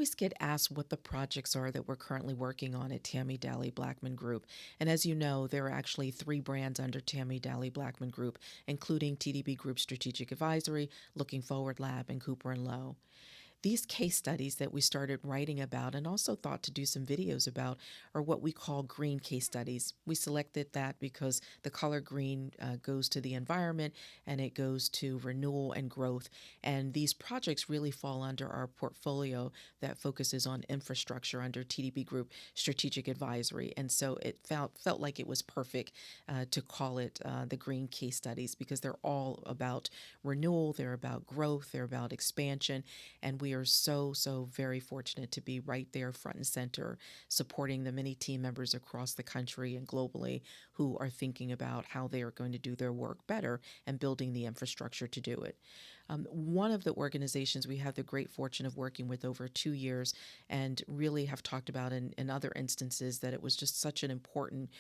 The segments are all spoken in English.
always get asked what the projects are that we're currently working on at Tammy Dowley-Blackman Group. And as you know, there are actually three brands under Tammy Dowley-Blackman Group, including TDB Group Strategic Advisory, Looking Forward Lab, and Cooper and Lowe. These case studies that we started writing about and also thought to do some videos about are what we call green case studies. We selected that because the color green goes to the environment and it goes to renewal and growth. And these projects really fall under our portfolio that focuses on infrastructure under TDB Group Strategic Advisory. And so it felt like it was perfect to call it the green case studies because they're all about renewal, they're about growth, they're about expansion, and we are so very fortunate to be right there front and center supporting the many team members across the country and globally who are thinking about how they are going to do their work better and building the infrastructure to do it. One of the organizations we have the great fortune of working with over 2 years and really have talked about in other instances that it was just such an important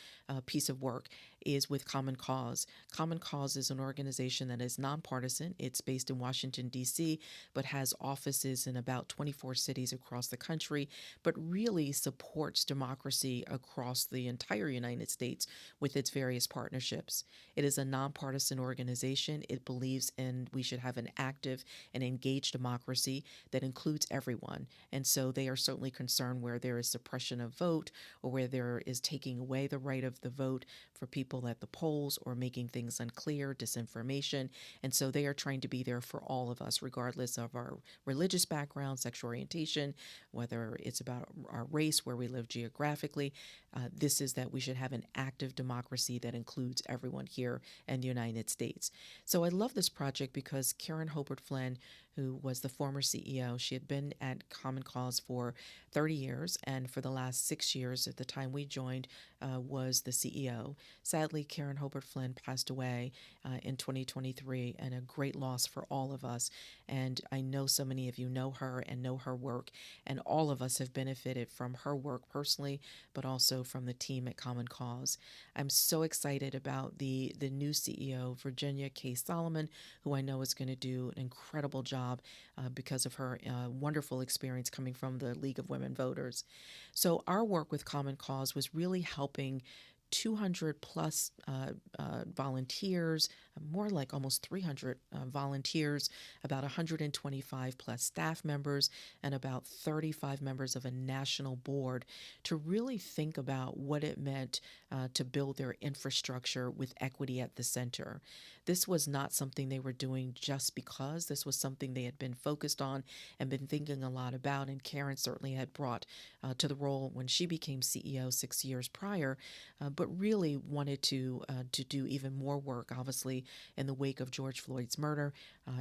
piece of work is with Common Cause. Common Cause is an organization that is nonpartisan. It's based in Washington, D.C., but has offices in about 24 cities across the country, but really supports democracy across the entire United States with its various partnerships. It is a nonpartisan organization. It believes in we should have an active and engaged democracy that includes everyone. And so they are certainly concerned where there is suppression of vote or where there is taking away the right of the vote for people at the polls or making things unclear, disinformation. And so they are trying to be there for all of us, regardless of our religious background, sexual orientation, whether it's about our race, where we live geographically. This is that we should have an active democracy that includes everyone here in the United States. So I love this project because Karen Hobart Flynn, who was the former CEO, she had been at Common Cause for 30 years, and for the last 6 years at the time we joined was the CEO. Sadly, Karen Hobart Flynn passed away in 2023, and a great loss for all of us. And I know so many of you know her and know her work, and all of us have benefited from her work personally, but also from the team at Common Cause. I'm so excited about the new CEO, Virginia K. Solomon, who I know is going to do an incredible job because of her wonderful experience coming from the League of Women Voters. So our work with Common Cause was really helping 200 plus volunteers, more like almost 300 volunteers, about 125 plus staff members, and about 35 members of a national board to really think about what it meant to build their infrastructure with equity at the center. This was not something they were doing just because. This was something they had been focused on and been thinking a lot about, and Karen certainly had brought to the role when she became CEO 6 years prior, but really wanted to do even more work, obviously, in the wake of George Floyd's murder,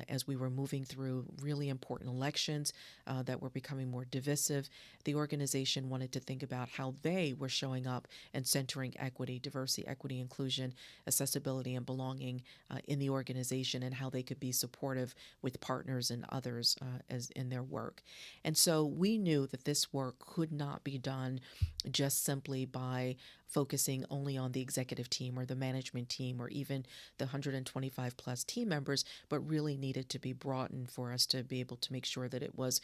as we were moving through really important elections that were becoming more divisive. The organization wanted to think about how they were showing up and centering equity, diversity, equity, inclusion, accessibility, and belonging in the organization, and how they could be supportive with partners and others as in their work. And so we knew that this work could not be done just simply by focusing only on the executive team or the management team or even the 125 plus team members, but really needed to be broadened for us to be able to make sure that it was,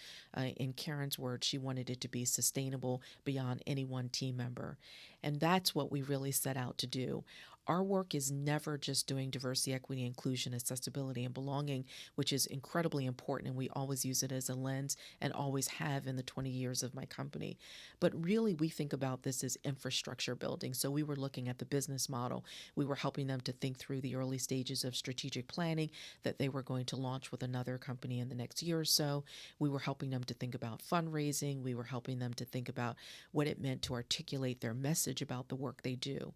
in Karen's words, she wanted it to be sustainable beyond any one team member. And that's what we really set out to do. Our work is never just doing diversity, equity, inclusion, accessibility, and belonging, which is incredibly important, and we always use it as a lens and always have in the 20 years of my company. But really, we think about this as infrastructure building. So we were looking at the business model. We were helping them to think through the early stages of strategic planning that they were going to launch with another company in the next year or so. We were helping them to think about fundraising. We were helping them to think about what it meant to articulate their message about the work they do.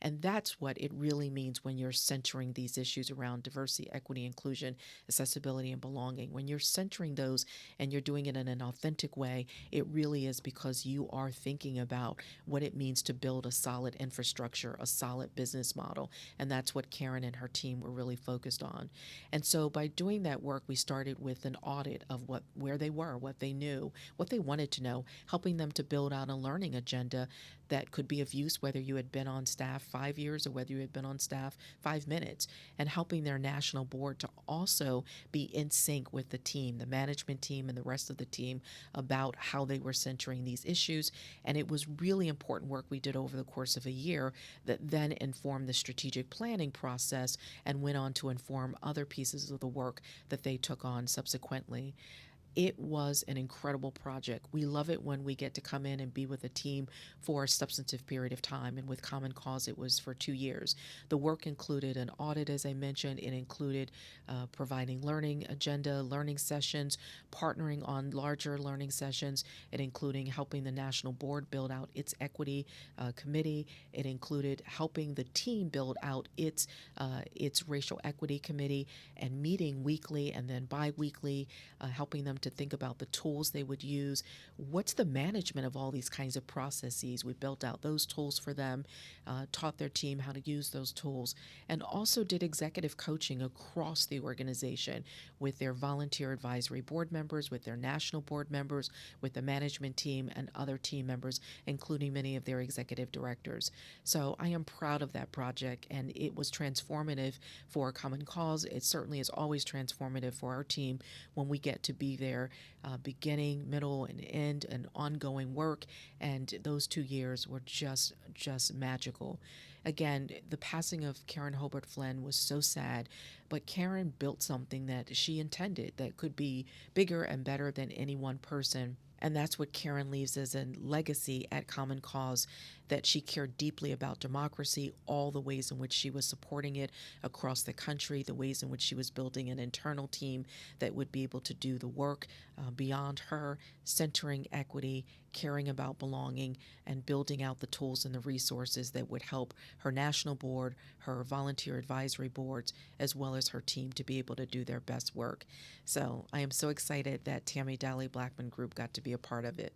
And that's what it really means when you're centering these issues around diversity, equity, inclusion, accessibility, and belonging. When you're centering those and you're doing it in an authentic way, it really is because you are thinking about what it means to build a solid infrastructure, a solid business model. And that's what Karen and her team were really focused on. And so by doing that work, we started with an audit of where they were, what they knew, what they wanted to know, helping them to build out a learning agenda that could be of use, whether you had been on staff 5 years or whether you had been on staff 5 minutes, and helping their national board to also be in sync with the team, the management team, and the rest of the team about how they were centering these issues. And it was really important work we did over the course of a year that then informed the strategic planning process and went on to inform other pieces of the work that they took on subsequently. It was an incredible project. We love it when we get to come in and be with a team for a substantive period of time. And with Common Cause, it was for 2 years. The work included an audit, as I mentioned. It included providing learning agenda, learning sessions, partnering on larger learning sessions. It including helping the national board build out its equity committee. It included helping the team build out its racial equity committee and meeting weekly and then bi-weekly, helping them to think about the tools they would use. What's the management of all these kinds of processes? We built out those tools for them, taught their team how to use those tools, and also did executive coaching across the organization with their volunteer advisory board members, with their national board members, with the management team, and other team members, including many of their executive directors. So I am proud of that project, and it was transformative for Common Cause. It certainly is always transformative for our team when we get to be there, beginning, middle, and end, and ongoing work. And those 2 years were just magical. Again, the passing of Karen Hobart Flynn was so sad, but Karen built something that she intended that could be bigger and better than any one person. And that's what Karen leaves as a legacy at Common Cause, that she cared deeply about democracy, all the ways in which she was supporting it across the country, the ways in which she was building an internal team that would be able to do the work beyond her, centering equity, caring about belonging, and building out the tools and the resources that would help her national board, her volunteer advisory boards, as well as her team to be able to do their best work. So I am so excited that Tammy Dowley-Blackman Group got to be a part of it.